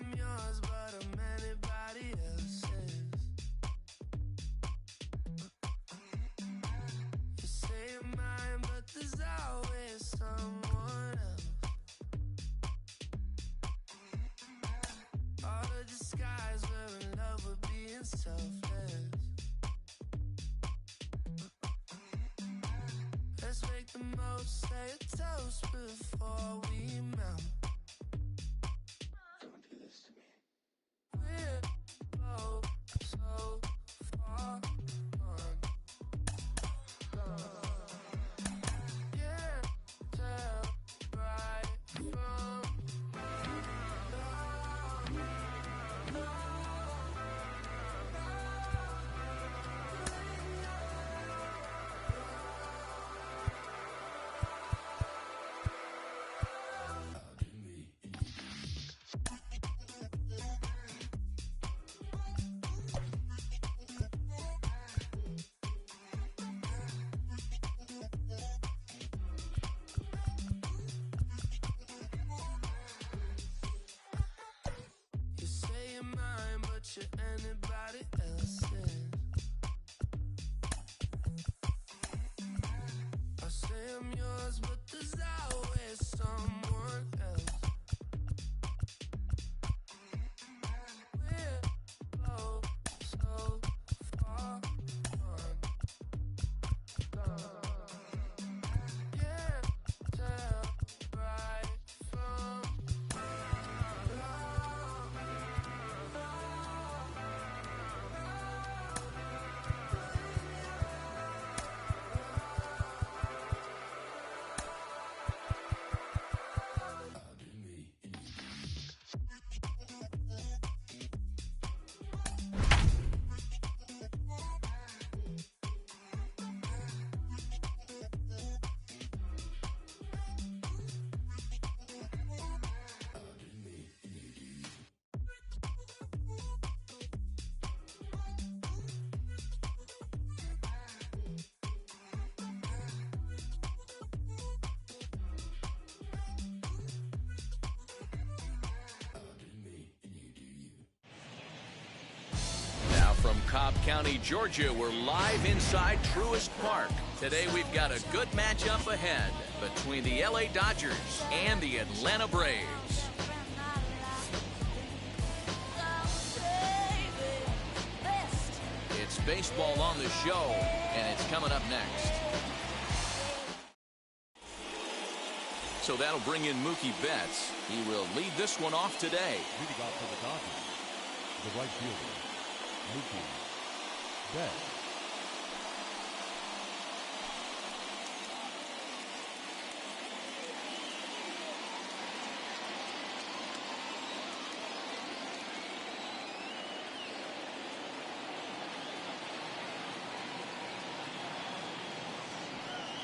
I'm yours, but I'm anybody else's. You say you're mine, but there's always someone else. All the disguise, we're in love with being selfless. Let's make the most, say a toast before we melt. Don't do this to me. We're both so far gone. Can't tell right from wrong. You say you're mine, but you're anybody else's. I say I'm yours, but there's always someone else. We're both so far gone. Can't tell right from From Cobb County, Georgia, we're live inside Truist Park. Today we've got a good matchup ahead between the LA Dodgers and the Atlanta Braves. It's baseball on the show, and it's coming up next. So that'll bring in Mookie Betts. He will lead this one off today. Leading off for the Dodgers, the right fielder, Mookie Betts.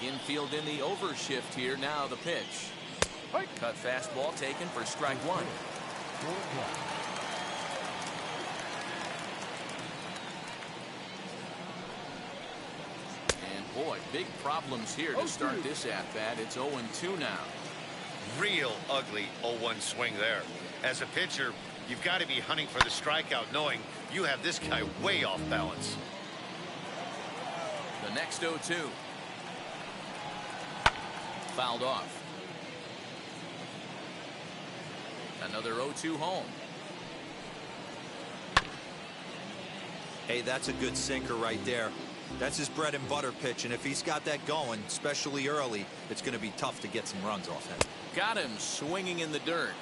Infield in the overshift here. Now the pitch. Cut fastball taken for strike one. And boy, big problems here to start this at-bat. It's 0-2 now. Real ugly 0-1 swing there. As a pitcher, you've got to be hunting for the strikeout, knowing you have this guy way off balance. The next 0-2. Fouled off. Another 0-2 home. Hey, that's a good sinker right there. That's his bread and butter pitch, and if he's got that going, especially early, it's going to be tough to get some runs off him. Got him swinging in the dirt.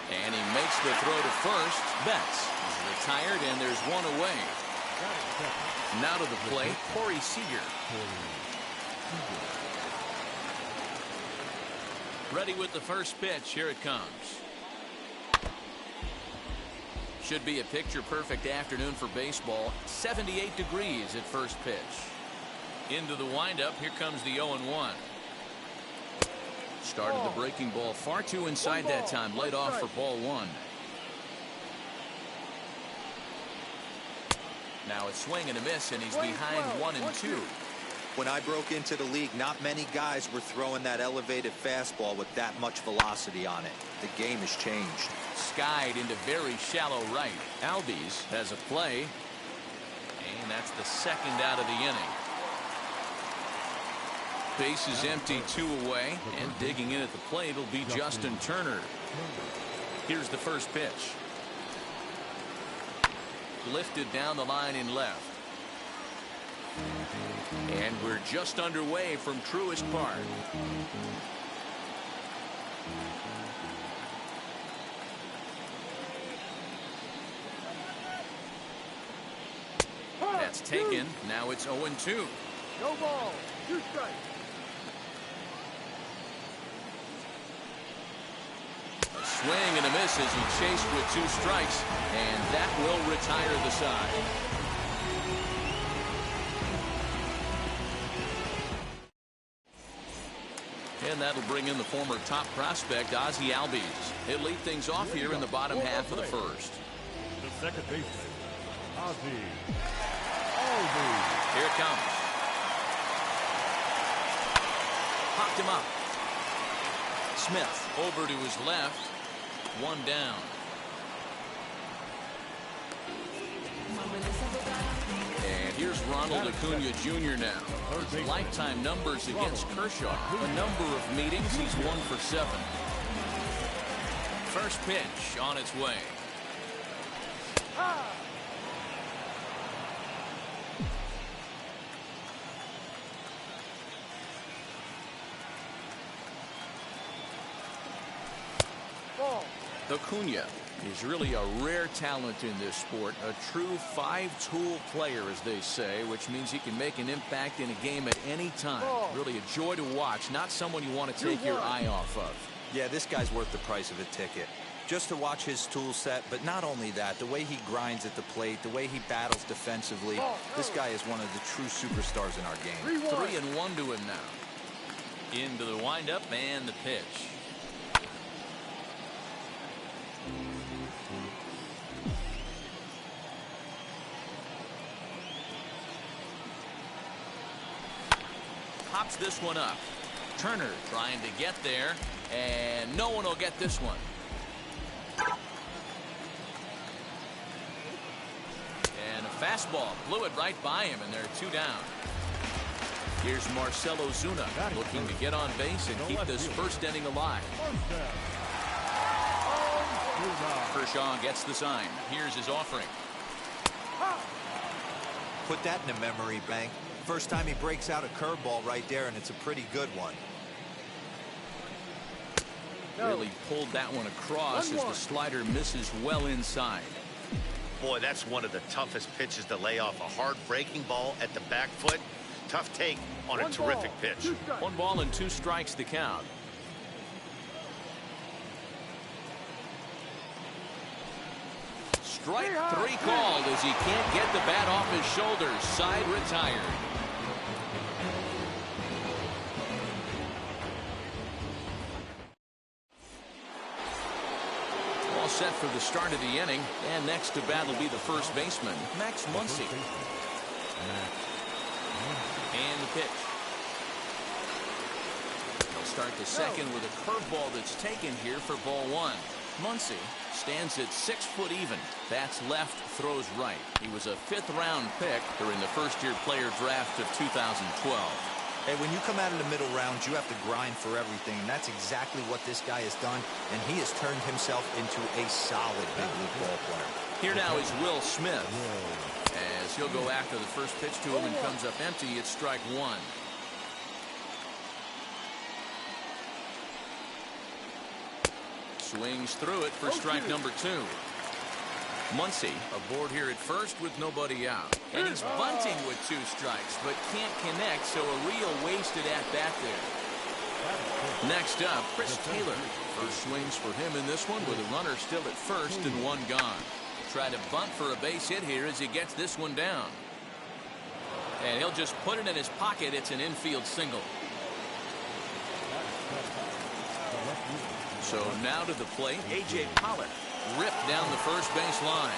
And he makes the throw to first. Betts is retired, and there's one away. Now to the plate, Corey Seager. Ready with the first pitch. Here it comes. Should be a picture-perfect afternoon for baseball. 78 degrees at first pitch. Into the windup. Here comes the 0-1. Started the breaking ball far too inside that time. Laid off for ball one. Now a swing and a miss, and he's behind 1-2. When I broke into the league, not many guys were throwing that elevated fastball with that much velocity on it. The game has changed. Skied into very shallow right. Albies has a play. And that's the second out of the inning. Base is empty, 2 away. And digging in at the plate will be Justin Turner. Here's the first pitch. Lifted down the line in left. And we're just underway from Truist Park. That's taken. Now it's 0-2. No ball. 2 strikes. A swing and a miss as he chased with 2 strikes. And that will retire the side. And that'll bring in the former top prospect, Ozzie Albies. He'll lead things off here in the bottom half of the first. The second baseman, Ozzie Albies. Here it comes. Popped him up. Smith over to his left. 1 down. And here's Ronald Acuna Jr. now. His lifetime numbers against Kershaw. A number of meetings, he's 1 for 7. First pitch on its way. Acuna is really a rare talent in this sport, a true 5-tool player, as they say, which means he can make an impact in a game at any time. Really a joy to watch, not someone you want to take your eye off of. Yeah, this guy's worth the price of a ticket. Just to watch his tool set, but not only that, the way he grinds at the plate, the way he battles defensively, this guy is one of the true superstars in our game. 3-1 to him now. Into the windup and the pitch. Pops this one up. Turner trying to get there, and no one will get this one. And a fastball blew it right by him, and they're 2 down. Here's Marcell Ozuna looking to get on base and keep this first inning alive. Kershaw gets the sign. Here's his offering. Put that in the memory bank. First time he breaks out a curveball right there, and it's a pretty good one. Really pulled that one across as the slider misses well inside. Boy, that's one of the toughest pitches to lay off. A hard breaking ball at the back foot. Tough take on a terrific pitch. 1 ball and 2 strikes to count. Strike 3 called as he can't get the bat off his shoulders. Side retired. All set for the start of the inning. And next to bat will be the first baseman, Max Muncy. And the pitch. He'll start the second with a curveball that's taken here for ball 1. Muncy stands at 6 foot even. Bats left, throws right. He was a 5th-round pick during the first-year player draft of 2012. Hey, when you come out of the middle rounds, you have to grind for everything, and that's exactly what this guy has done, and he has turned himself into a solid big league ball player. Here now is Will Smith. As he'll go after the first pitch to him and comes up empty, it's strike 1. Swings through it for strike number 2. Muncy aboard here at first with nobody out. And he's bunting with 2 strikes, but can't connect, so a real wasted at-bat there. Next up, Chris Taylor. First swings for him in this one with a runner still at first and 1 gone. Try to bunt for a base hit here as he gets this one down. And he'll just put it in his pocket. It's an infield single. So now to the plate, A.J. Pollock ripped down the first base line.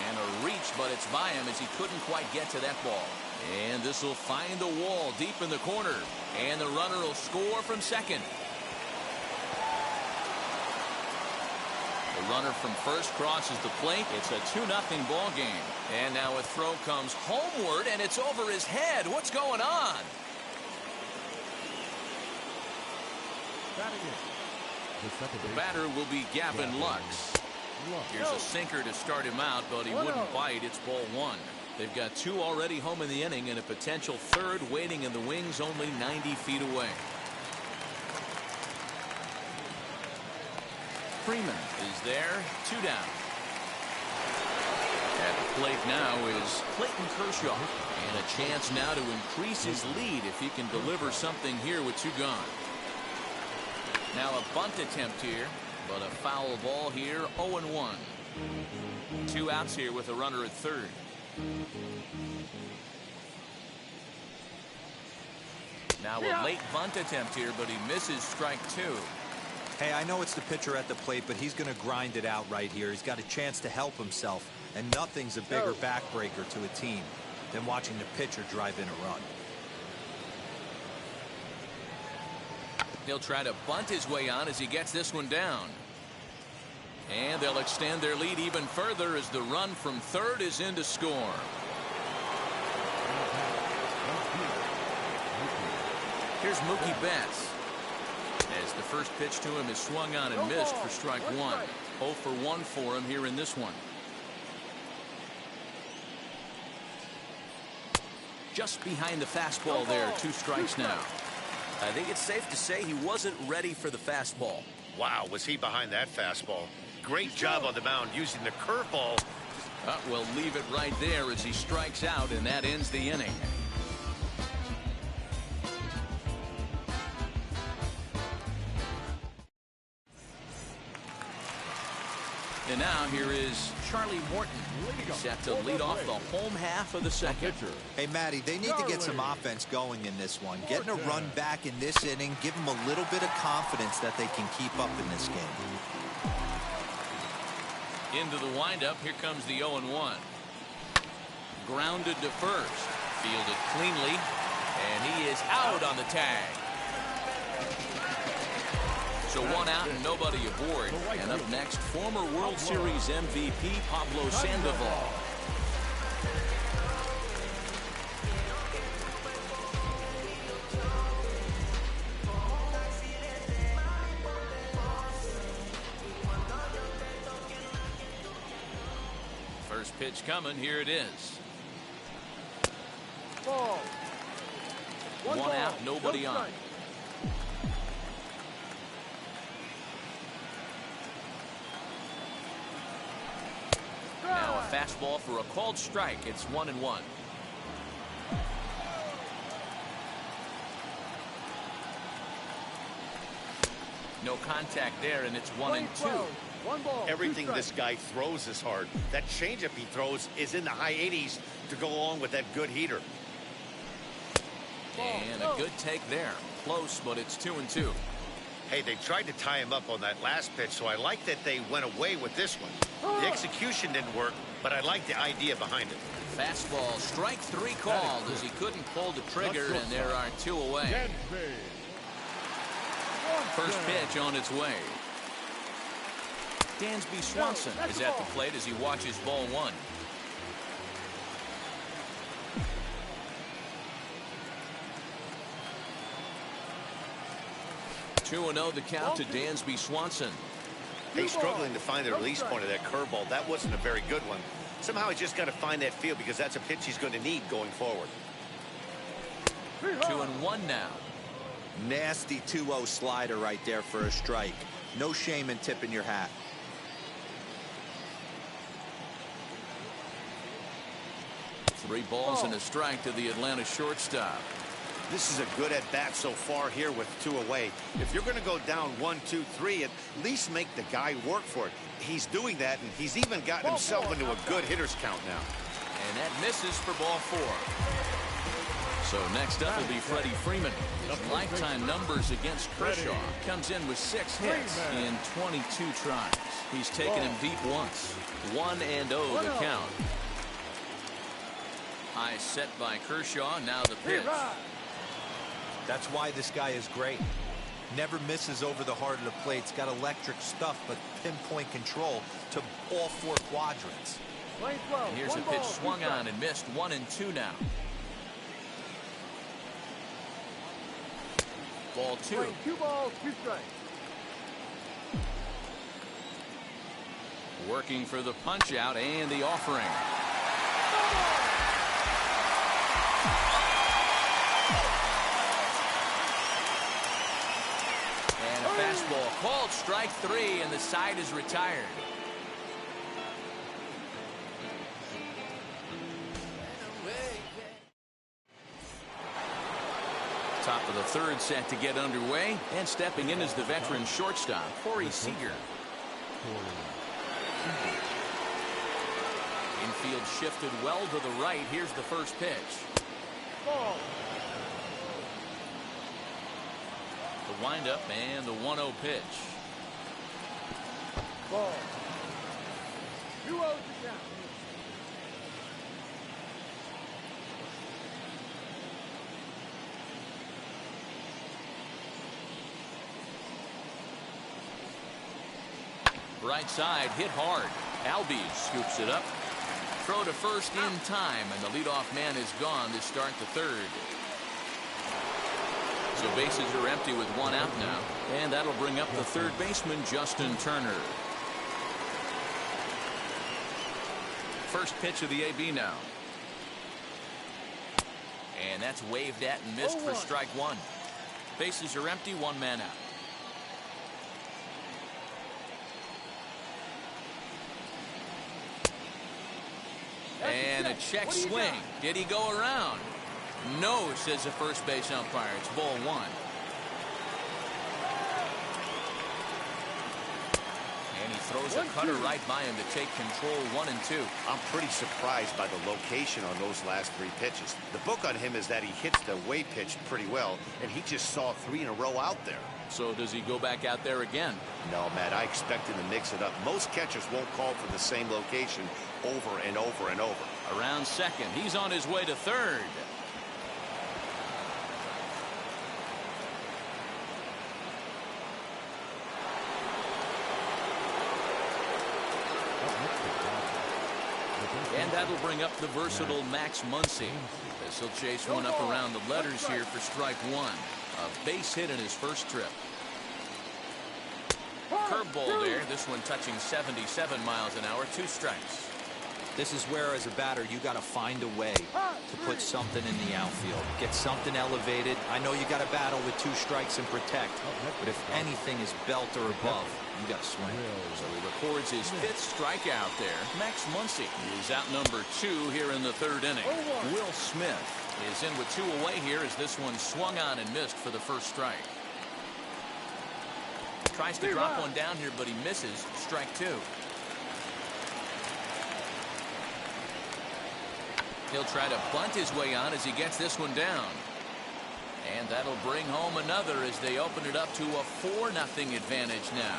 And a reach, but it's by him as he couldn't quite get to that ball. And this will find the wall deep in the corner. And the runner will score from second. The runner from first crosses the plate. It's a 2-0 ball game. And now a throw comes homeward, and it's over his head. What's going on? The batter will be Gavin Lux. Here's a sinker to start him out, but he wouldn't bite. It's ball one. They've got 2 already home in the inning and a potential third waiting in the wings only 90 feet away. Freeman is there, 2 down. At the plate now is Clayton Kershaw. And a chance now to increase his lead if he can deliver something here with 2 gone. Now a bunt attempt here, but a foul ball here, 0-1. 2 outs here with a runner at third. Now a late bunt attempt here, but he misses strike 2. Hey, I know it's the pitcher at the plate, but he's going to grind it out right here. He's got a chance to help himself, and nothing's a bigger backbreaker to a team than watching the pitcher drive in a run. He'll try to bunt his way on as he gets this one down. And they'll extend their lead even further as the run from third is in to score. Here's Mookie Betts. As the first pitch to him is swung on and missed for strike 1. 0 for 1 for him here in this one. Just behind the fastball there, 2 strikes now. I think it's safe to say he wasn't ready for the fastball. Wow, was he behind that fastball? Great job on the mound using the curveball. We'll leave it right there as he strikes out, and that ends the inning. And now here is Charlie Morton, set to lead off the home half of the second. Hey, Matty, they need to get some offense going in this one. Getting a run back in this inning, give them a little bit of confidence that they can keep up in this game. Into the windup, here comes the 0-1. Grounded to first, fielded cleanly, and he is out on the tag. So 1 out and nobody aboard. And up next, former World Series MVP Pablo Sandoval. First pitch coming. Here it is. 1 out, nobody on. Now a fastball for a called strike. It's 1-1. No contact there, and it's 1-2. Everything this guy throws is hard. That changeup he throws is in the high 80s to go along with that good heater. And a good take there. Close, but it's 2-2. Hey, they tried to tie him up on that last pitch, so I like that they went away with this one. The execution didn't work, but I like the idea behind it. Fastball, strike 3 called as he couldn't pull the trigger, and there are 2 away. First pitch on its way. Dansby Swanson is at the plate as he watches ball 1. Two 2-0 the count to Dansby Swanson. He's struggling to find the release point of that curveball. That wasn't a very good one. Somehow he's just got to find that feel because that's a pitch he's going to need going forward. 2-1 now. Nasty 2-0 slider right there for a strike. No shame in tipping your hat. Three balls and a strike to the Atlanta shortstop. This is a good at-bat so far here with 2 away. If you're going to go down 1, 2, 3, at least make the guy work for it. He's doing that, and he's even gotten himself into a good hitter's count now. And that misses for ball 4. So next up will be Freddie Freeman. His lifetime numbers against Kershaw comes in with 6 hits in 22 tries. He's taken him deep once. 1-0 the count. High set by Kershaw. Now the pitch. That's why this guy is great. Never misses over the heart of the plate. He's got electric stuff, but pinpoint control to all 4 quadrants. And here's a pitch swung on and missed. 1-2 now. Ball 2. 2 balls, 2 strikes. Working for the punch out and the offering. And a fastball called strike 3, and the side is retired. Top of the 3rd set to get underway, and stepping in is the veteran shortstop, Corey Seager. Infield shifted well to the right. Here's the first pitch. Ball. The windup and the 1-0 pitch. Ball. 2-0 to count. Right side hit hard. Albies scoops it up. Throw to first in time, and the leadoff man is gone to start the 3rd. So bases are empty with 1 out now, and that'll bring up the 3rd baseman, Justin Turner. First pitch of the AB now. And that's waved at and missed for strike 1. Bases are empty, 1 man out. And a check swing. Did he go around? No, says the first base umpire. It's ball 1. And he throws a cutter right by him to take control. 1-2. I'm pretty surprised by the location on those last 3 pitches. The book on him is that he hits the way pitch pretty well, and he just saw 3 in a row out there. So does he go back out there again? No, Matt, I expect him to mix it up. Most catchers won't call for the same location over and over and over. Around second. He's on his way to 3rd. And that'll bring up the versatile Max Muncy. This will chase one up around the letters here for strike 1. A base hit in his first trip. Curveball there. This one touching 77 miles an hour. 2 strikes. This is where, as a batter, you got to find a way to put something in the outfield. Get something elevated. I know you got to battle with 2 strikes and protect, but if anything is belt or above, you got to swing. So he records his 5th strikeout there. Max Muncy is out number 2 here in the 3rd inning. Will Smith is in with 2 away here as this one swung on and missed for the first strike. Tries to drop one down here, but he misses. Strike 2. He'll try to bunt his way on as he gets this one down. And that'll bring home another as they open it up to a 4-0 advantage now.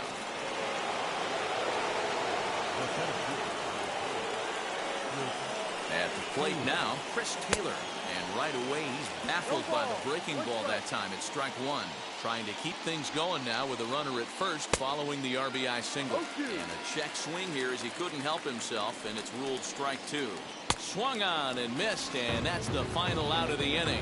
At the plate now, Chris Taylor. And right away, he's baffled by the breaking ball that time. It's strike 1. Trying to keep things going now with a runner at first following the RBI single. And a check swing here as he couldn't help himself, and it's ruled strike 2. Swung on and missed, and that's the final out of the inning.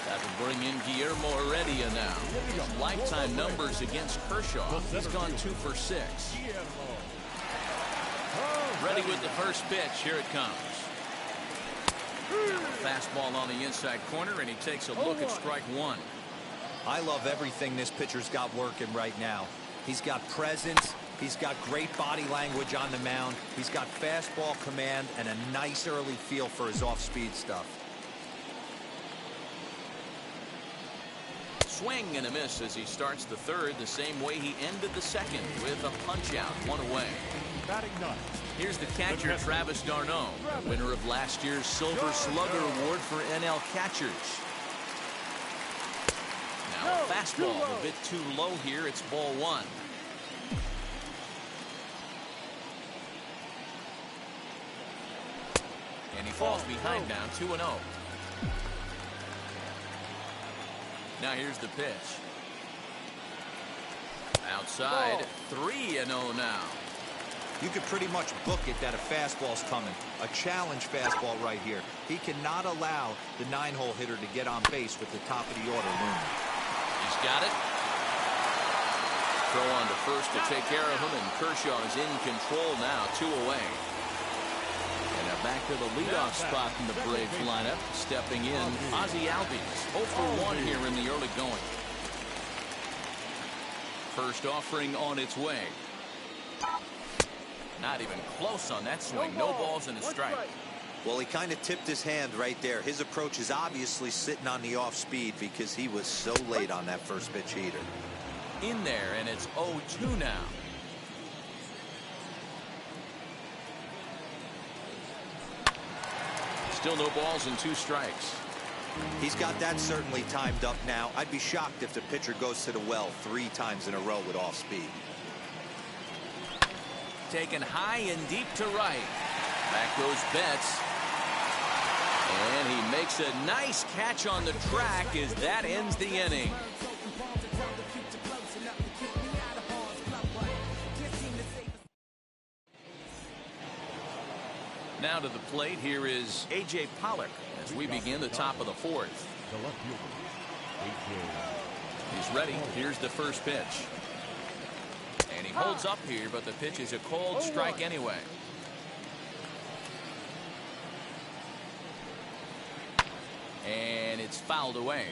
That'll bring in Guillermo Heredia now. His lifetime numbers against Kershaw. He's gone 2 for 6. Ready with the first pitch. Here it comes. Fastball on the inside corner, and he takes a look at strike 1. I love everything this pitcher's got working right now. He's got presence. He's got great body language on the mound. He's got fastball command and a nice early feel for his off-speed stuff. Swing and a miss as he starts the 3rd the same way he ended the 2nd with a punch-out, 1 away. Batting 9. Here's the catcher, Travis d'Arnaud, winner of last year's Silver Slugger Award for NL catchers. Now Fastball a bit too low here. It's ball one. And he falls behind now, 2-0. Now here's the pitch. Outside, 3-0 now. You could pretty much book it that a fastball's coming. A challenge fastball right here. He cannot allow the 9-hole hitter to get on base with the top of the order looming. He's got it. Throw on to first to take care of him, and Kershaw is in control now, 2 away. And now back to the leadoff spot in the Braves lineup. Stepping in, Ozzie Albies. 0 for 1 here in the early going. First offering on its way. Not even close on that swing. No balls and a strike. Well, he kind of tipped his hand right there. His approach is obviously sitting on the off speed because he was so late on that first pitch heater. In there, and it's 0-2 now. Still no balls and 2 strikes. He's got that certainly timed up now. I'd be shocked if the pitcher goes to the well 3 times in a row with off speed. Taken high and deep to right. Back goes Betts. And he makes a nice catch on the track as that ends the inning. Now to the plate, here is A.J. Pollock as we begin the top of the 4th. The left fielder, a.k.a. He's ready. Here's the first pitch. And he holds up here, but the pitch is a cold strike anyway. And it's fouled away.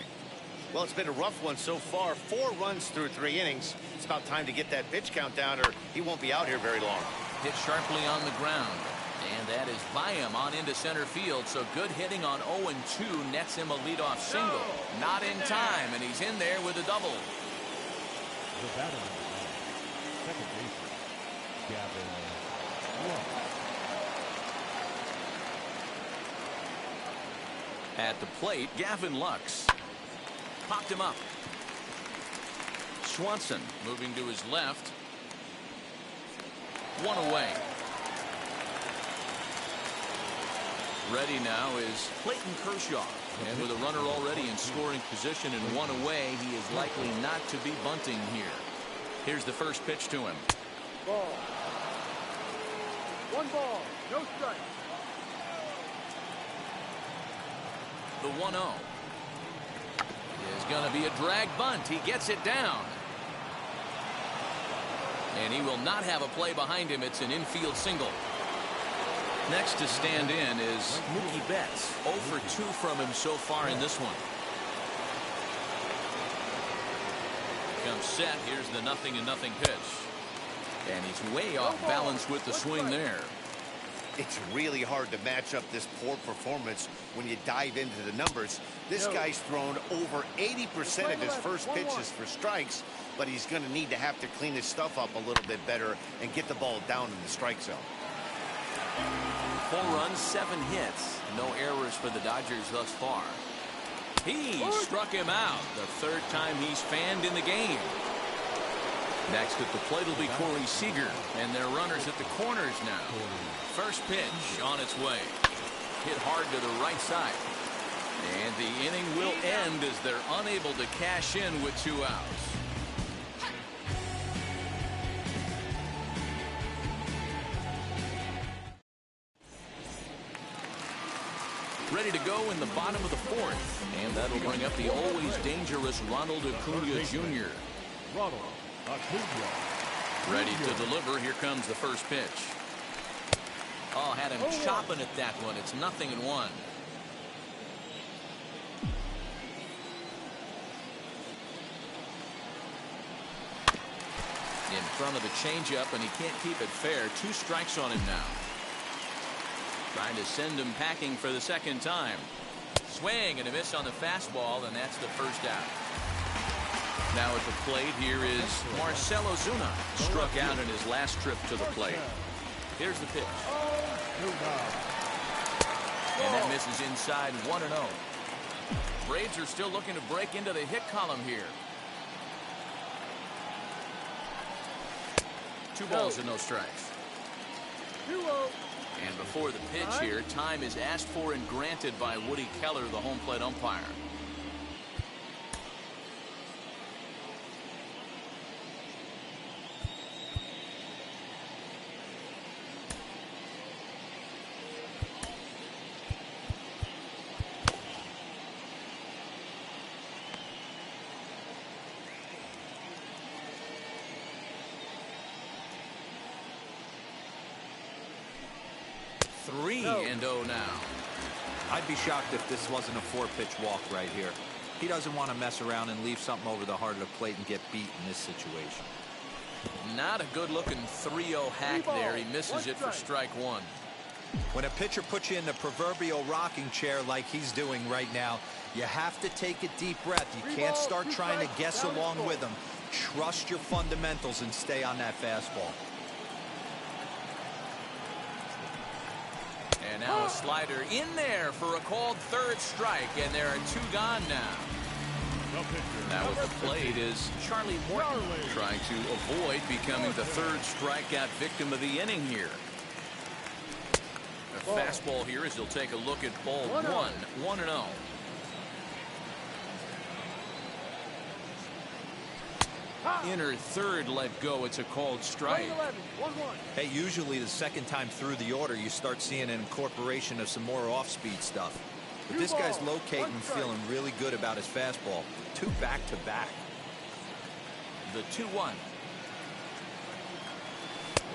Well, it's been a rough one so far. 4 runs through 3 innings. It's about time to get that pitch count down, or he won't be out here very long. Hit sharply on the ground. And that is by him on into center field. So good hitting on 0-2 nets him a leadoff single. Not in time, and he's in there with a double. The batter number 9, second baseman, Gavin Lux. At the plate, Gavin Lux. Popped him up. Swanson moving to his left. 1 away. Ready now is Clayton Kershaw. And with a runner already in scoring position and 1 away, he is likely not to be bunting here. Here's the first pitch to him. Ball. 1 ball, no strike. The 1-0 is going to be a drag bunt. He gets it down. And he will not have a play behind him. It's an infield single. Next to stand in is Mookie Betts. 0 for 2 from him so far in this one. Comes set. Here's the 0-0 pitch. And he's way off balance with the swing there. It's really hard to match up this poor performance when you dive into the numbers. This guy's thrown over 80% of his first pitches for strikes, but he's going to need to have to clean his stuff up a little bit better and get the ball down in the strike zone. 4 runs, 7 hits. No errors for the Dodgers thus far. He struck him out. The 3rd time he's fanned in the game. Next at the plate will be Corey Seager, and their runners at the corners now. First pitch on its way. Hit hard to the right side. And the inning will end as they're unable to cash in with 2 outs. Ready to go in the bottom of the 4th. And that'll bring up the always dangerous Ronald Acuna Jr. Ronald Acuna. Ready to deliver. Here comes the first pitch. Oh, had him chopping at that one. It's 0-1. In front of the changeup, and he can't keep it fair. 2 strikes on him now. Trying to send him packing for the 2nd time. Swing and a miss on the fastball, and that's the first out. Now at the plate, here is Marcell Ozuna. Struck out in his last trip to the plate. Here's the pitch. And that misses inside 1-0. Braves are still looking to break into the hit column here. 2 balls and no strikes. 2-0. And before the pitch here, time is asked for and granted by Woody Keller, the home plate umpire. No. 3-0 now. I'd be shocked if this wasn't a 4-pitch walk right here. He doesn't want to mess around and leave something over the heart of the plate and get beat in this situation. Not a good-looking 3-0 hack there. He misses it for strike 1. When a pitcher puts you in the proverbial rocking chair like he's doing right now, you have to take a deep breath. You can't start trying to guess along with him. Trust your fundamentals and stay on that fastball. And now a slider in there for a called 3rd strike, and there are 2 gone now. Now at the plate is Charlie Morton, trying to avoid becoming the 3rd strikeout victim of the inning here. A fastball here as he'll take a look at ball 1, 1-0. Inner 3rd let go. It's a called strike. Hey, usually the second time through the order, you start seeing an incorporation of some more off-speed stuff. But this guy's locating and feeling really good about his fastball. 2 back-to-back. The 2-1.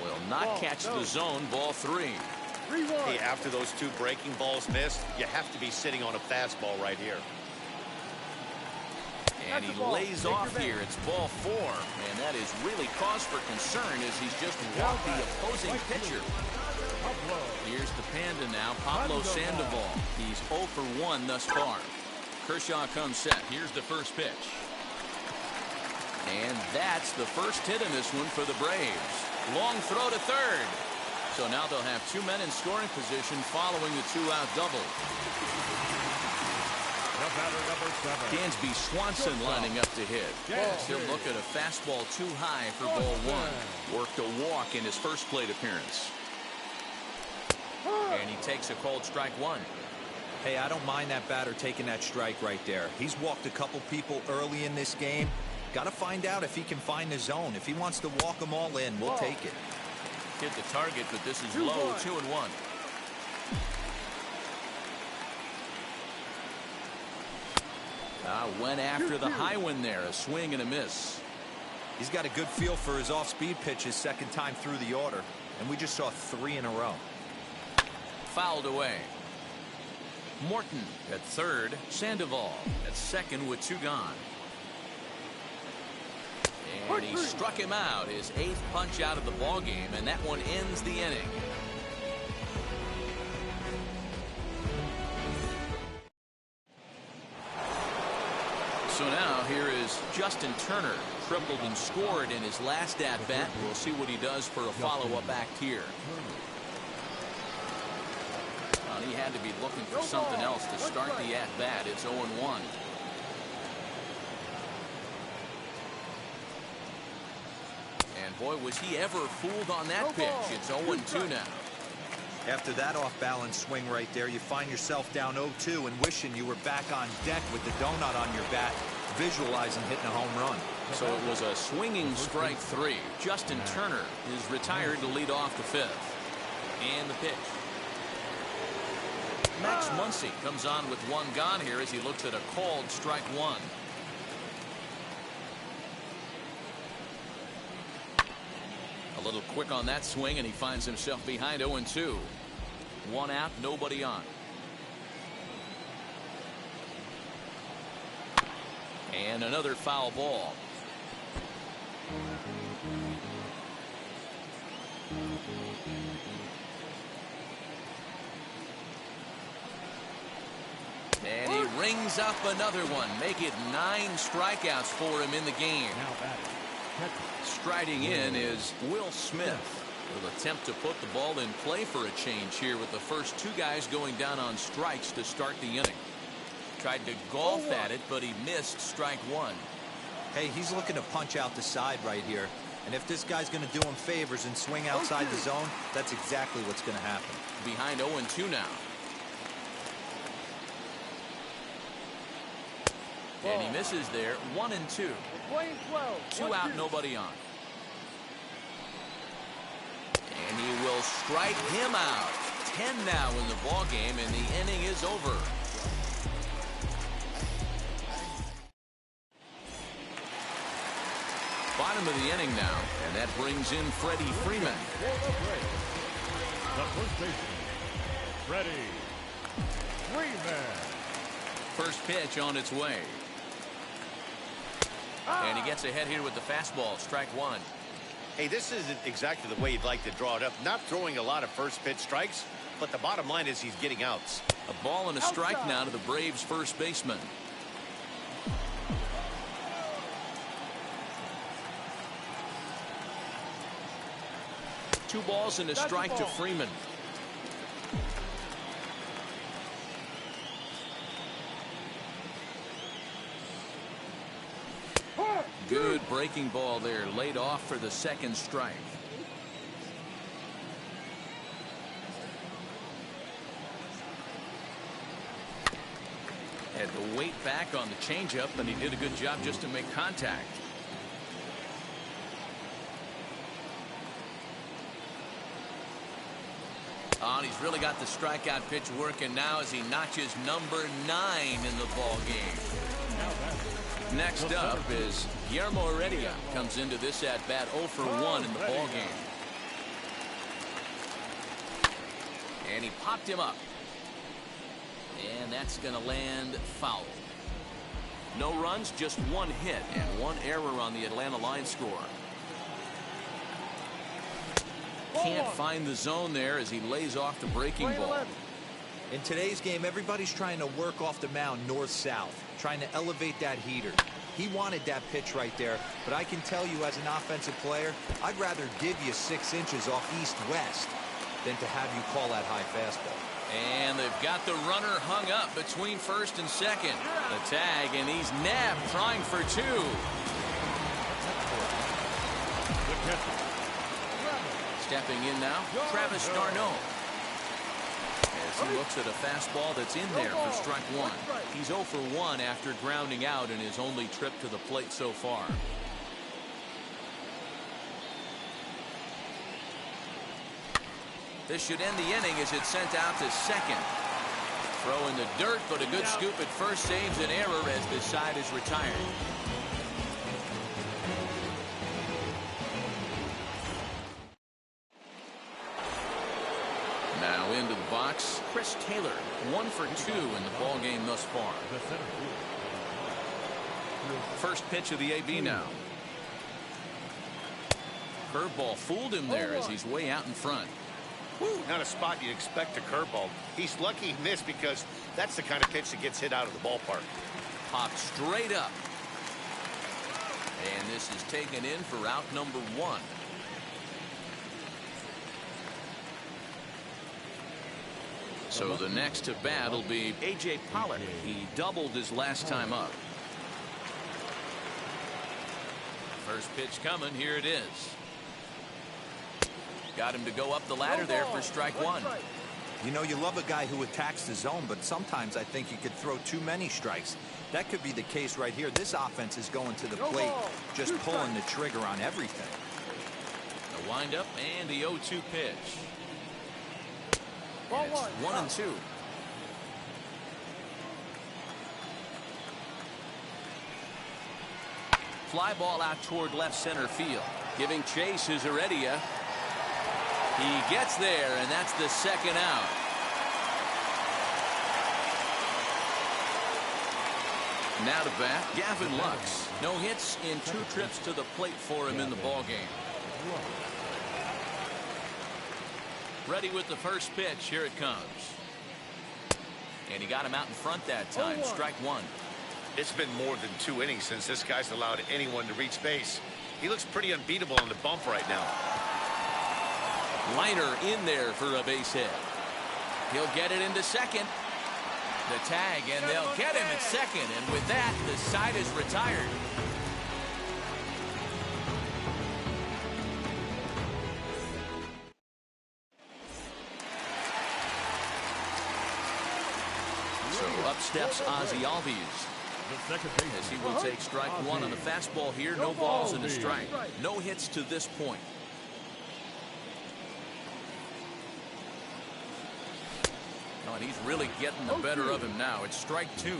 Will not catch the zone. Ball 3. Hey, after those 2 breaking balls missed, you have to be sitting on a fastball right here. And he lays off here. It's ball 4. And that is really cause for concern as he's just walked the opposing pitcher. Here's the Panda now, Pablo Sandoval. He's 0 for 1 thus far. Kershaw comes set. Here's the first pitch. And that's the first hit in this one for the Braves. Long throw to 3rd. So now they'll have 2 men in scoring position following the 2-out double. Dansby Swanson lining up to hit. He'll look at a fastball too high for ball 1. Worked a walk in his first plate appearance. And he takes a called strike 1. Hey, I don't mind that batter taking that strike right there. He's walked a couple people early in this game. Got to find out if he can find the zone. If he wants to walk them all in, we'll take it. Hit the target, but this is low. 2-1. Went after the high one there. A swing and a miss. He's got a good feel for his off-speed pitches second time through the order. And we just saw 3 in a row. Fouled away. Morton at 3rd. Sandoval at 2nd with 2 gone. And he struck him out. His 8th punch out of the ballgame, and that one ends the inning. So now here is Justin Turner. Tripled and scored in his last at-bat. We'll see what he does for a follow-up act here. Well, he had to be looking for something else to start the at-bat. It's 0-1. And boy, was he ever fooled on that pitch. It's 0-2 now. After that off-balance swing right there, you find yourself down 0-2 and wishing you were back on deck with the donut on your bat, visualizing hitting a home run. So it was a swinging strike 3. Justin Turner is retired to lead off the 5th. And the pitch. Max Muncy comes on with 1 gone here as he looks at a called strike 1. A little quick on that swing, and he finds himself behind 0-2. 1 out, nobody on. And another foul ball. And he rings up another one. Make it 9 strikeouts for him in the game. Striding in is Will Smith. Will attempt to put the ball in play for a change here with the first 2 guys going down on strikes to start the inning. Tried to golf at it, but he missed strike 1. Hey, he's looking to punch out the side right here. And if this guy's going to do him favors and swing outside the zone, that's exactly what's going to happen. Behind 0-2 now. And he misses there. 1-2. Playing 12. 2 out, nobody on. And he will strike him out. 10 now in the ball game, and the inning is over. Bottom of the inning now, and that brings in Freddie Freeman. The first baseman, Freddie Freeman. First pitch on its way. And he gets ahead here with the fastball. Strike one. Hey, this isn't exactly the way you'd like to draw it up. Not throwing a lot of first pitch strikes, but the bottom line is he's getting outs. A ball and a strike now to the Braves first baseman. Two balls and a strike to Freeman. Good breaking ball there, laid off for the second strike. Had to wait back on the changeup, and he did a good job just to make contact. Oh, and he's really got the strikeout pitch working now as he notches number 9 in the ball game. Next up is Guillermo Heredia. Comes into this at bat 0 for 1 in the ball game. And he popped him up. And that's going to land foul. No runs, just 1 hit and 1 error on the Atlanta line score. Can't find the zone there as he lays off the breaking ball. In today's game, everybody's trying to work off the mound north-south, trying to elevate that heater. He wanted that pitch right there, but I can tell you as an offensive player, I'd rather give you 6 inches off east-west than to have you call that high fastball. And they've got the runner hung up between first and second. The tag, and he's nabbed trying for 2. Stepping in now, Travis d'Arnaud. As he looks at a fastball that's in there for strike 1. He's 0 for 1 after grounding out in his only trip to the plate so far. This should end the inning as it's sent out to second. Throw in the dirt, but a good scoop at first saves an error as this side is retired. Now into the box, Chris Taylor, 1 for 2 in the ball game thus far. First pitch of the AB now. Curveball fooled him there as he's way out in front. Woo, not a spot you'd expect a curveball. He's lucky he missed because that's the kind of pitch that gets hit out of the ballpark. Popped straight up. And this is taken in for out number 1. So the next to bat will be A.J. Pollock. He doubled his last time up. First pitch coming. Here it is. Got him to go up the ladder there for strike 1. You know, you love a guy who attacks the zone, but sometimes I think you could throw too many strikes. That could be the case right here. This offense is going to the plate, just pulling the trigger on everything. A windup and the 0-2 pitch. And it's 1-2. Fly ball out toward left center field. Giving chase is Heredia. He gets there, and that's the second out. Now to bat, Gavin Lux. No hits in 2 trips to the plate for him in the ballgame. Ready with the first pitch. Here it comes. And he got him out in front that time. Strike 1. It's been more than 2 innings since this guy's allowed anyone to reach base. He looks pretty unbeatable on the bump right now. Liner in there for a base hit. He'll get it into second. The tag, and they'll get him at second. And with that, the side is retired. Up steps Ozzy Albies. The second baseman. As he will take strike one on the fastball here. No balls and a strike. No hits to this point. Oh, and he's really getting the better of him now. It's strike two.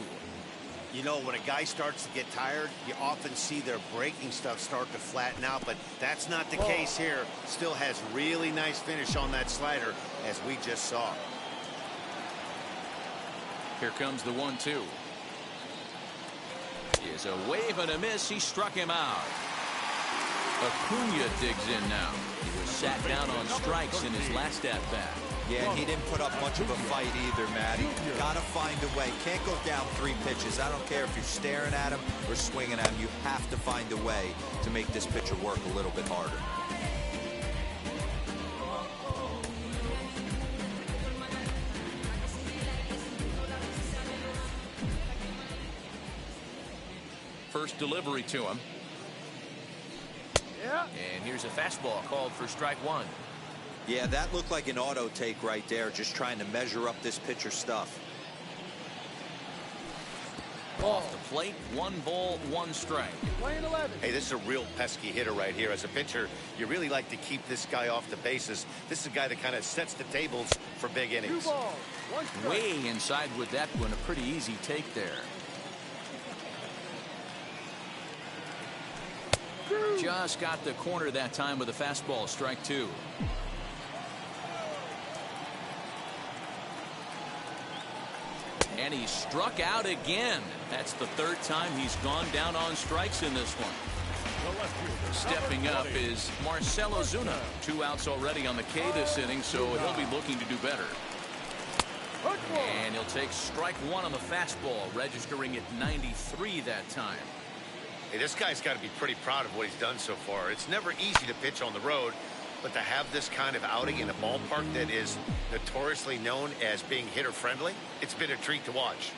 You know, when a guy starts to get tired, you often see their breaking stuff start to flatten out, but that's not the case here. Still has really nice finish on that slider, as we just saw. Here comes the 1-2. Is a wave and a miss. He struck him out. Acuna digs in now. He was sat down on strikes in his last at bat. Yeah, and he didn't put up much of a fight either, Matty. Gotta find a way. Can't go down 3 pitches. I don't care if you're staring at him or swinging at him. You have to find a way to make this pitcher work a little bit harder. First delivery to him. Yeah. And here's a fastball called for strike one. Yeah, that looked like an auto take right there, just trying to measure up this pitcher's stuff. Off the plate, 1 ball, 1 strike. Playing 11. Hey, this is a real pesky hitter right here. As a pitcher, you really like to keep this guy off the bases. This is a guy that kind of sets the tables for big 2 innings. balls, 1 strike. Way inside with that one. A pretty easy take there. Just got the corner that time with a fastball. Strike two. And he struck out again. That's the 3rd time he's gone down on strikes in this one. Stepping up is Marcell Ozuna. 2 outs already on the K this inning, so he'll be looking to do better. And he'll take strike one on the fastball, registering at 93 that time. Hey, this guy's got to be pretty proud of what he's done so far. It's never easy to pitch on the road, but to have this kind of outing in a ballpark that is notoriously known as being hitter-friendly, it's been a treat to watch.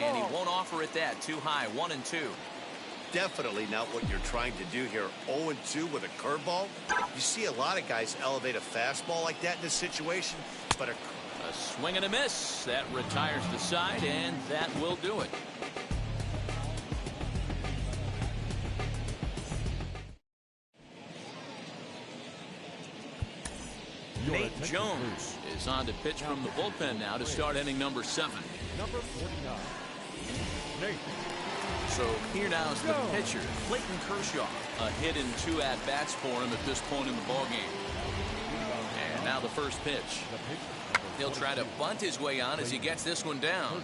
And he won't offer it that. Too high. 1-2. Definitely not what you're trying to do here. 0-2 with a curveball. You see a lot of guys elevate a fastball like that in this situation, but a swing and a miss. That retires the side, and that will do it. Nate Jones is on to pitch from the bullpen now to start inning number 7. Number 49. Nate. So here now is the pitcher, Clayton Kershaw. A hit in 2 at-bats for him at this point in the ballgame. And now the first pitch. He'll try to bunt his way on as he gets this one down.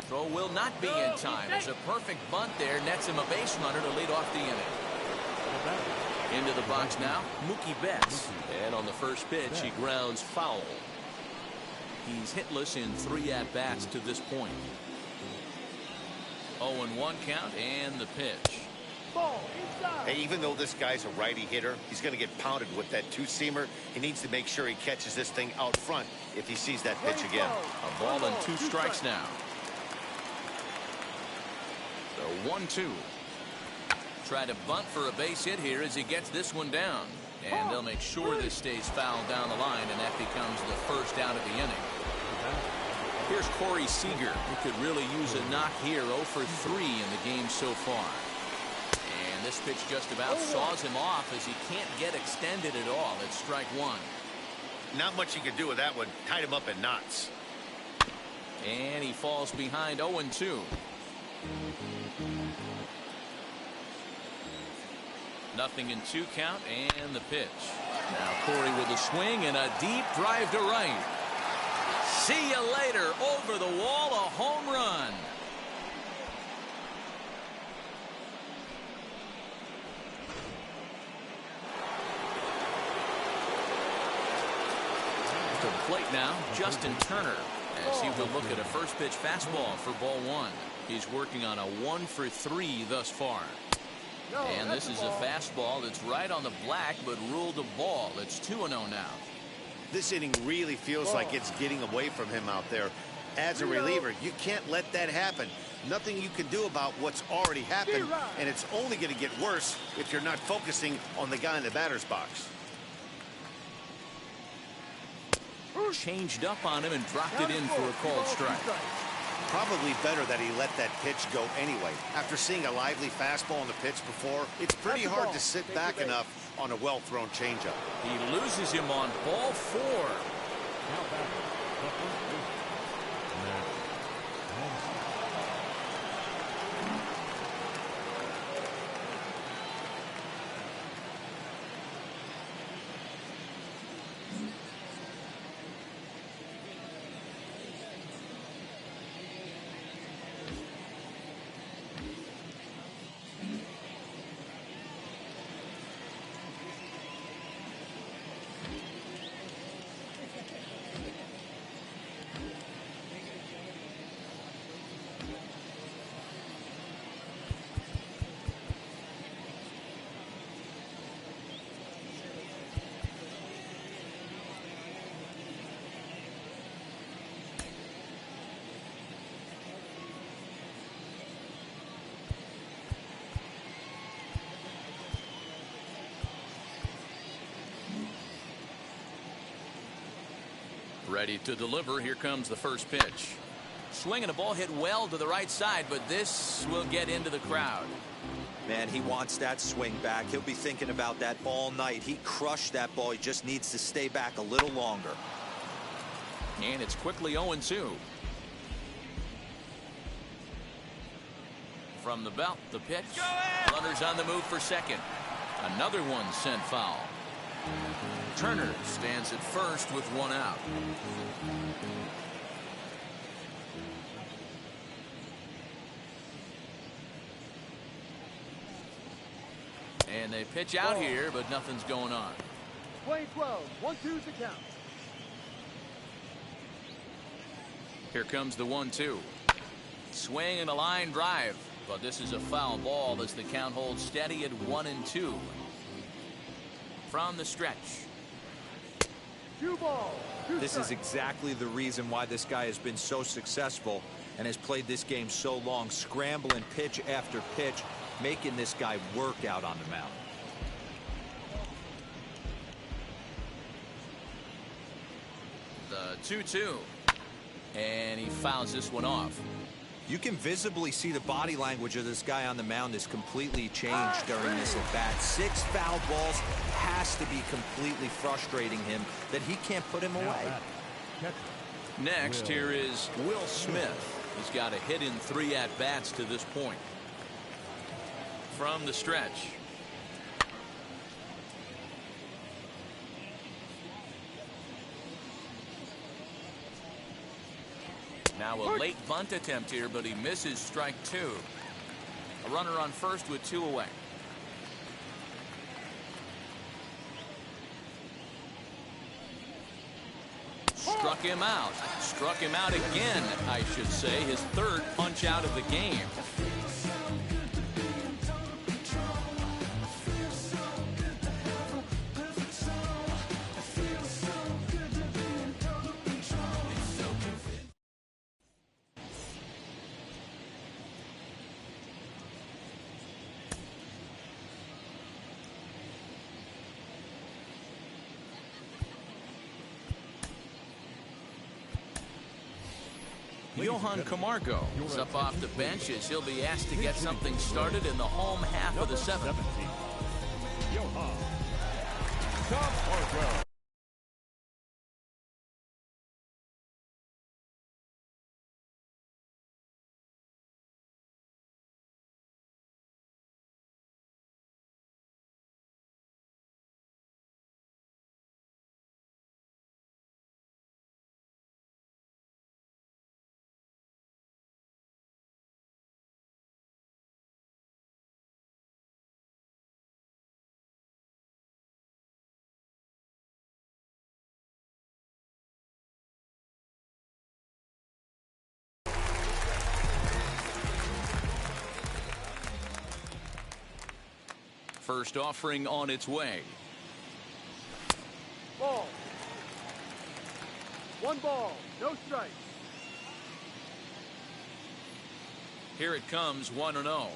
Throw will not be in time. It's a perfect bunt there. Nets him a base runner to lead off the inning. Into the box now, Mookie Betts. And on the first pitch, he grounds foul. He's hitless in 3 at-bats to this point. 0-1 count and the pitch. Hey, even though this guy's a righty hitter, he's going to get pounded with that 2-seamer. He needs to make sure he catches this thing out front if he sees that pitch again. A ball and 2 strikes now. So 1-2. Try to bunt for a base hit here as he gets this one down. And they'll make sure this stays foul down the line, and that becomes the first out of the inning. Here's Corey Seager, who could really use a knock here. 0 for 3 in the game so far. And this pitch just about saws him off as he can't get extended at all. It's strike one. Not much you can do with that one. Tied him up in knots. And he falls behind 0-2. Nothing in 2 count and the pitch. Now Corey with a swing and a deep drive to right. See you later. Over the wall, a home run. To the plate now, Justin Turner, as he will look at a first pitch fastball for ball 1. He's working on a 1 for 3 thus far. And this is a fastball that's right on the black, but ruled a ball. It's 2-0 now. This inning really feels like it's getting away from him out there. As a reliever, you can't let that happen. Nothing you can do about what's already happened, and it's only going to get worse if you're not focusing on the guy in the batter's box. changed up on him and dropped it in for a called strike. Probably better that he let that pitch go anyway. After seeing a lively fastball on the pitch before, it's pretty hard to sit back enough on a well-thrown changeup. He loses him on ball 4. Now back. The first baseman, Matt Muncy. Ready to deliver. Here comes the first pitch. Swinging a ball hit well to the right side, but this will get into the crowd. Man, he wants that swing back. He'll be thinking about that all night. He crushed that ball. He just needs to stay back a little longer. And it's quickly 0-2. From the belt, the pitch. Runners on the move for second. Another one sent foul. Turner stands at first with one out. And they pitch out here, but nothing's going on. Play 12. 1-2 to count. Here comes the 1-2. Swing and a line drive, but this is a foul ball as the count holds steady at 1-2. From the stretch. 2 balls. 2 This is strikes. exactly the reason why this guy has been so successful and has played this game so long, scrambling pitch after pitch, making this guy work out on the mound. The 2-2. And he fouls this one off. You can visibly see the body language of this guy on the mound is completely changed during this at bat. 6 foul balls has to be completely frustrating him that he can't put him Now away. batting. Catcher. Next, here is Will Smith. He's got a hit in 3 at-bats to this point. From the stretch. Now a late bunt attempt here, but he misses strike 2. A runner on first with 2 away. Struck him out. Struck him out again, I should say. His 3rd punch out of the game. Johan Camargo is up off the bench as he'll be asked to get something started in the home half of the 7th. 17. Johan Camargo. First offering on its way. Ball. 1 ball. No strikes. Here it comes 1-0. No.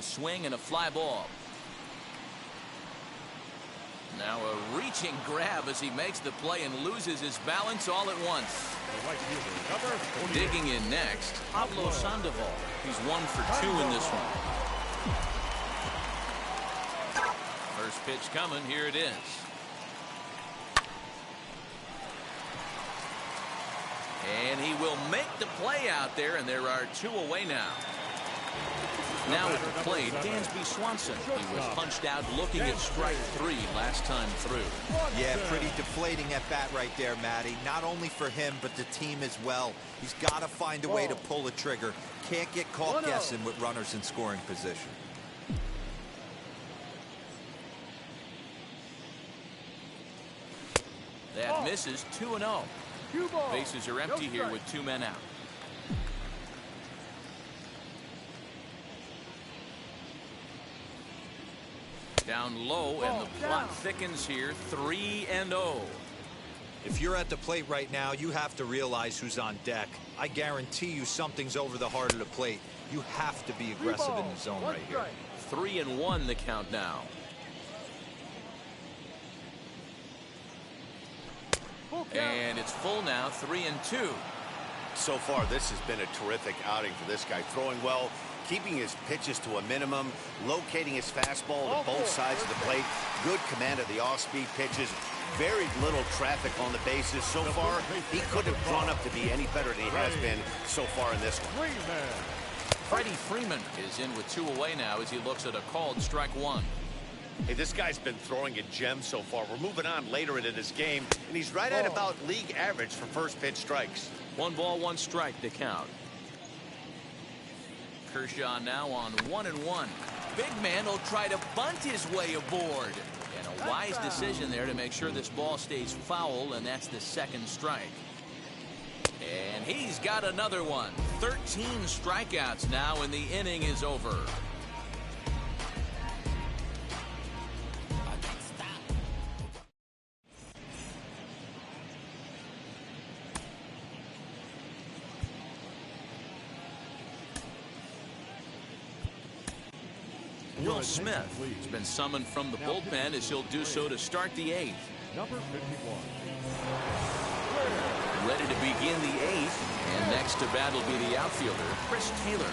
A swing and a fly ball. Now a reaching grab as he makes the play and loses his balance all at once. The right fielder, number 48. Digging in next, Pablo Sandoval. He's 1 for 2 in this one. First pitch coming. Here it is. And he will make the play out there, and there are 2 away now. Now at the plate, Dansby Swanson. He was punched out looking at strike 3 last time through. Yeah, pretty deflating at bat right there, Matty. Not only for him, but the team as well. He's got to find a way to pull a trigger. Can't get caught guessing with runners in scoring position. That misses 2-0. Bases are empty here with 2 men out. Down low, and the plot thickens here. 3-0. If you're at the plate right now, you have to realize who's on deck. I guarantee you something's over the heart of the plate. You have to be aggressive in the zone right here. 3-1 the count now. And it's full now. 3-2. So far, this has been a terrific outing for this guy. Throwing well, keeping his pitches to a minimum, locating his fastball to both sides of the plate. Good command of the off-speed pitches. Very little traffic on the bases. So far, he couldn't have drawn up to be any better than he has been so far in this one. Freddie Freeman is in with 2 away now as he looks at a called strike 1. Hey, this guy's been throwing a gem so far. We're moving on later into this game, and he's right at about league average for first pitch strikes. 1 ball, 1 strike to count. Kershaw now on 1-1. Big man will try to bunt his way aboard. And a wise decision there to make sure this ball stays foul, and that's the 2nd strike. And he's got another one. 13 strikeouts now, and the inning is over. Will Smith has been summoned from the bullpen as he'll do so to start the 8th. Number 51. Ready to begin the 8th, and next to bat will be the outfielder, Chris Taylor.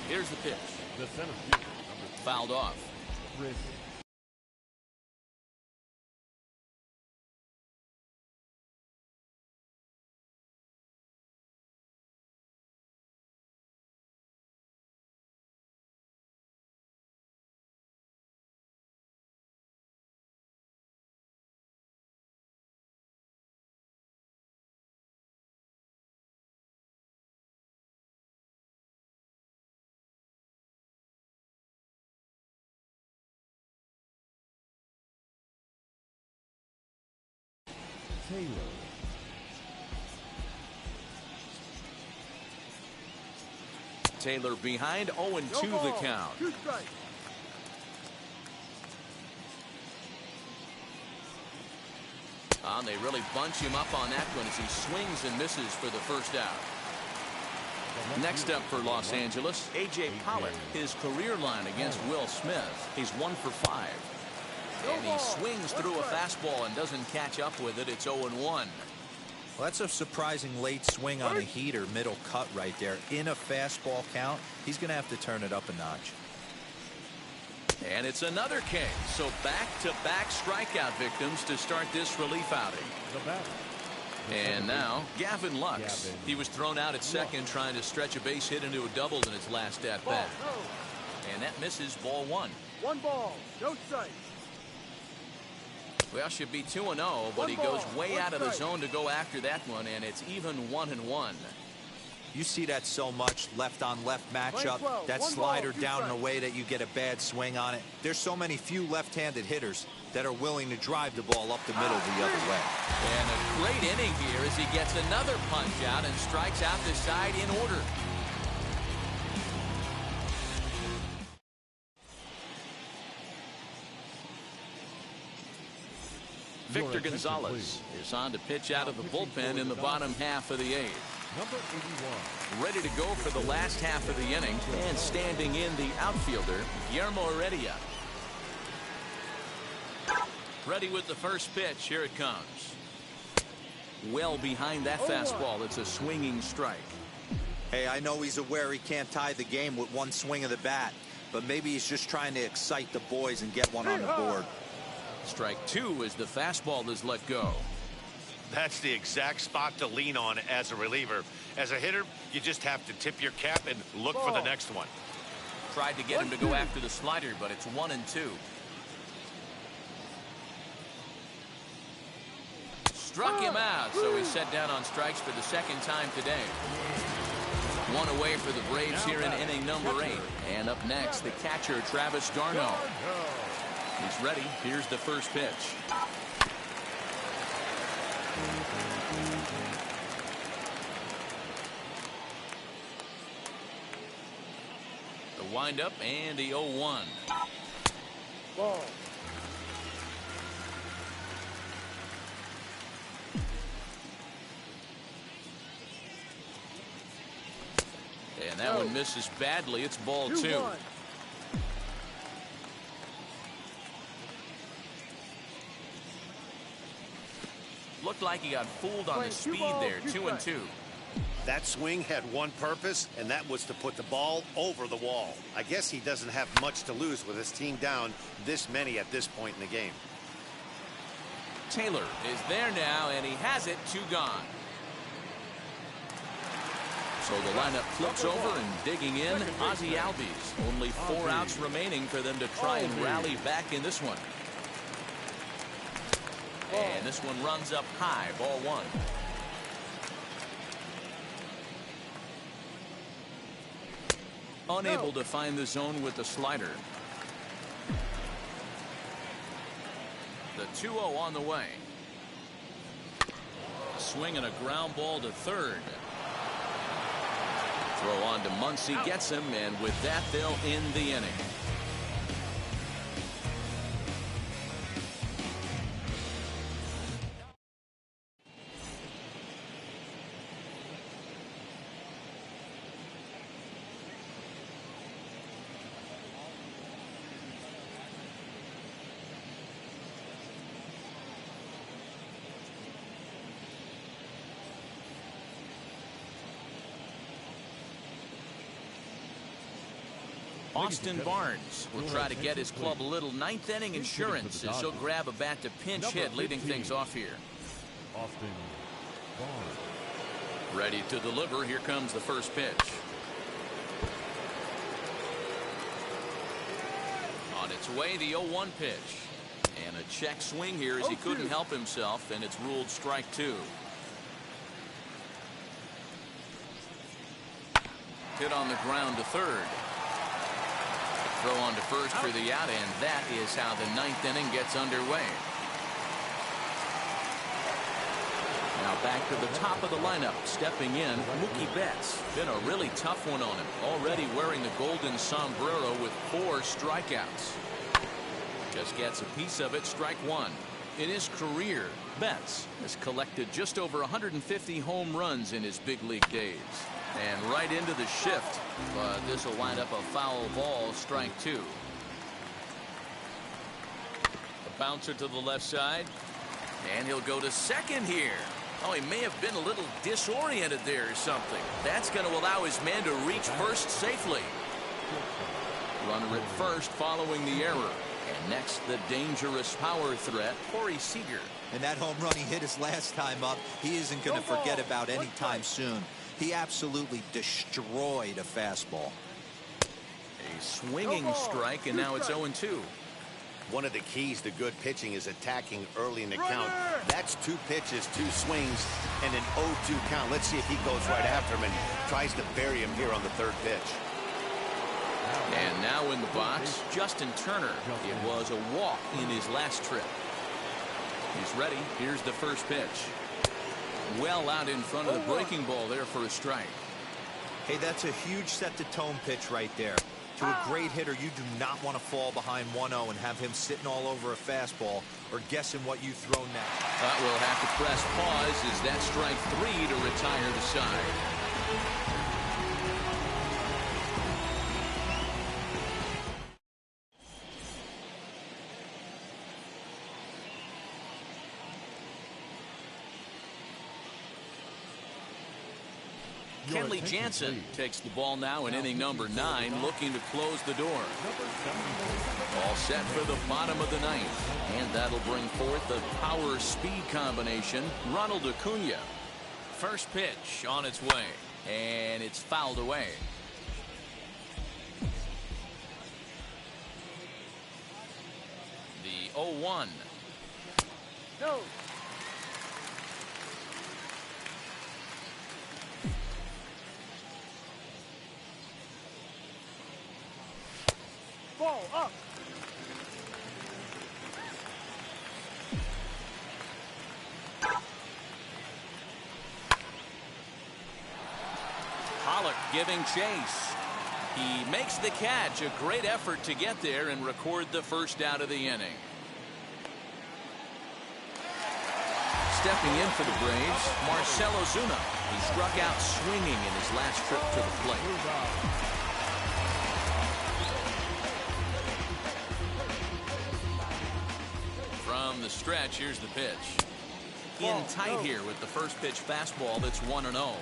Here's the pitch. The center fielder, number Fouled off. Chris. Taylor. Taylor behind 0-2 the count. And they really bunch him up on that one as he swings and misses for the first out. Next up for Los Angeles, A.J. Pollock. His career line against Will Smith. He's 1 for 5. And he swings through a fastball and doesn't catch up with it. It's 0-1. Well, that's a surprising late swing on a heater, middle cut right there. In a fastball count, he's going to have to turn it up a notch. And it's another K. So back-to-back strikeout victims to start this relief outing. And now, Gavin Lux. He was thrown out at second trying to stretch a base hit into a double in his last at-bat. And that misses. Ball 1. 1 ball, no strike. Well, should be 2-0, but he goes way out of the zone to go after that one, and it's even 1-1. You see that so much left-on-left matchup. That slider down in a way that you get a bad swing on it. There's so many few left-handed hitters that are willing to drive the ball up the middle the other way. And a great inning here as he gets another punch out and strikes out the side in order. Victor Gonzalez is on to pitch out of the bullpen in the bottom half of the 8th. Number 81. Ready to go for the last half of the inning, and standing in the outfielder, Guillermo Heredia. Ready with the first pitch. Here it comes. Well behind that fastball. It's a swinging strike. Hey, I know he's aware he can't tie the game with one swing of the bat, but maybe he's just trying to excite the boys and get one on the board. Strike two as the fastball is let go. That's the exact spot to lean on as a reliever. As a hitter, you just have to tip your cap and look for the next one. Tried to get him to go after the slider, but it's 1-2. Struck him out, so he's set down on strikes for the second time today. One away for the Braves here in inning number 8. And up next, the catcher, Travis d'Arnaud. He's ready. Here's the first pitch. The windup and the 0-1. Ball. And that one misses badly. It's ball 2. Looked like he got fooled on the speed there. 2-2. That swing had one purpose, and that was to put the ball over the wall. I guess he doesn't have much to lose with his team down this many at this point in the game. Taylor is there now, and he has it. 2 gone. So the lineup flips over, and digging in, Ozzie Albies. Only 4 outs remaining for them to try and rally back in this one. And this one runs up high. Ball 1. Unable to find the zone with the slider. The 2-0 on the way. Swing and a ground ball to third. Throw on to Muncy, gets him, and with that, they'll end the inning. Austin Barnes will try to get his club a little ninth inning insurance as he'll grab a bat to pinch hit, leading things off here. Austin Barnes. Ready to deliver. Here comes the first pitch. On its way, the 0-1 pitch. And a check swing here as he couldn't help himself, and it's ruled strike 2. Hit on the ground to third. Throw on to first for the out, and that is how the 9th inning gets underway. Now back to the top of the lineup. Stepping in, Mookie Betts. Been a really tough one on him. Already wearing the golden sombrero with 4 strikeouts. Just gets a piece of it. Strike 1. In his career, Betts has collected just over 150 home runs in his big league days. And right into the shift, but this will wind up a foul ball. Strike 2. A bouncer to the left side, and he'll go to second here. Oh, he may have been a little disoriented there or something. That's going to allow his man to reach first safely. Runner at first following the error. And next, the dangerous power threat, Corey Seager. And that home run he hit his last time up, he isn't going to forget about any time soon. He absolutely destroyed a fastball. A swinging strike, and now it's 0-2. One of the keys to good pitching is attacking early in the count. That's 2 pitches, 2 swings, and an 0-2 count. Let's see if he goes right after him and tries to bury him here on the 3rd pitch. And now in the box, Justin Turner. It was a walk in his last trip. He's ready. Here's the first pitch. Well out in front of the breaking ball there for a strike. Hey, that's a huge set-the-tone pitch right there. To a great hitter, you do not want to fall behind 1-0 and have him sitting all over a fastball or guessing what you've thrown next. We'll have to press pause as that strike 3 to retire the side. Kenley Jansen takes the ball now in inning number 9, looking to close the door. All set for the bottom of the 9th, and that'll bring forth the power-speed combination, Ronald Acuna. First pitch on its way, and it's fouled away. The 0-1. No. Ball up. Pollock giving chase. He makes the catch. A great effort to get there and record the first out of the inning. Stepping in for the Braves, Marcell Ozuna. He struck out swinging in his last trip to the plate. From the stretch, here's the pitch. In tight here with the first pitch fastball that's 1-0.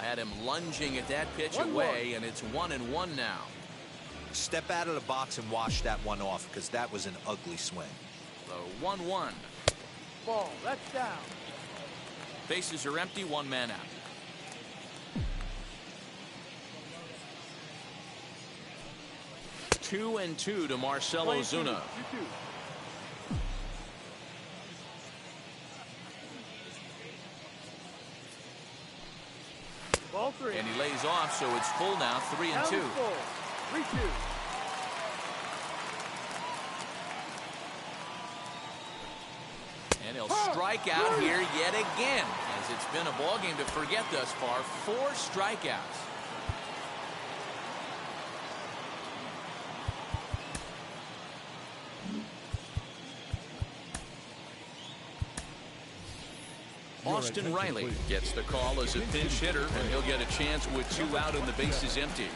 Had him lunging at that pitch away, and it's 1-1 now. Step out of the box and wash that one off, because that was an ugly swing. The 1-1. Ball, that's down. Bases are empty, one man out. Two and two to Marcell Ozuna. Ball 3. And he lays off, so it's full now, 3-2. 3-2. And he'll strike out here yet again, as it's been a ball game to forget thus far. 4 strikeouts. Austin Riley gets the call as a pinch hitter, and he'll get a chance with 2 out and the bases empty.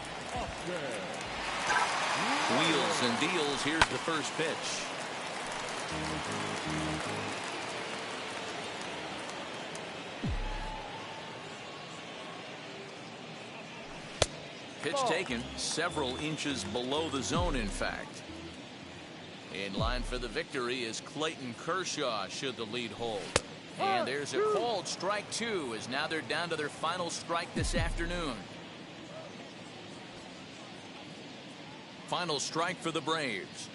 Wheels and deals. Here's the first pitch. Pitch taken several inches below the zone, in fact. In line for the victory is Clayton Kershaw, should the lead hold. And there's a called strike 2, as now they're down to their final strike this afternoon. Final strike for the Braves.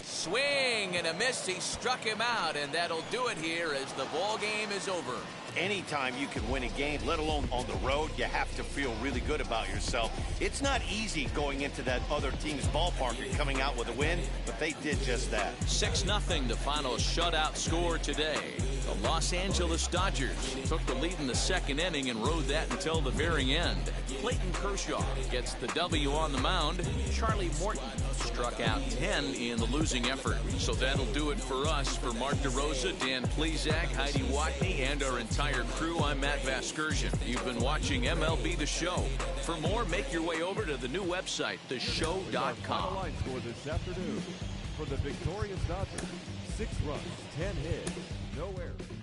Swing and a miss. He struck him out, and that'll do it here as the ball game is over. Anytime you can win a game, let alone on the road, you have to feel really good about yourself. It's not easy going into that other team's ballpark and coming out with a win, but they did just that. 6-0, the final shutout score today. The Los Angeles Dodgers took the lead in the second inning and rode that until the very end. Clayton Kershaw gets the W on the mound. Charlie Morton struck out 10 in the losing effort. So that'll do it for us. For Mark DeRosa, Dan Plezak, Heidi Watney, and our entire crew, I'm Matt Vasgersian. You've been watching MLB The Show. For more, make your way over to the new website, theshow.com. Line score this afternoon for the victorious Dodgers: 6 runs, 10 hits, no errors.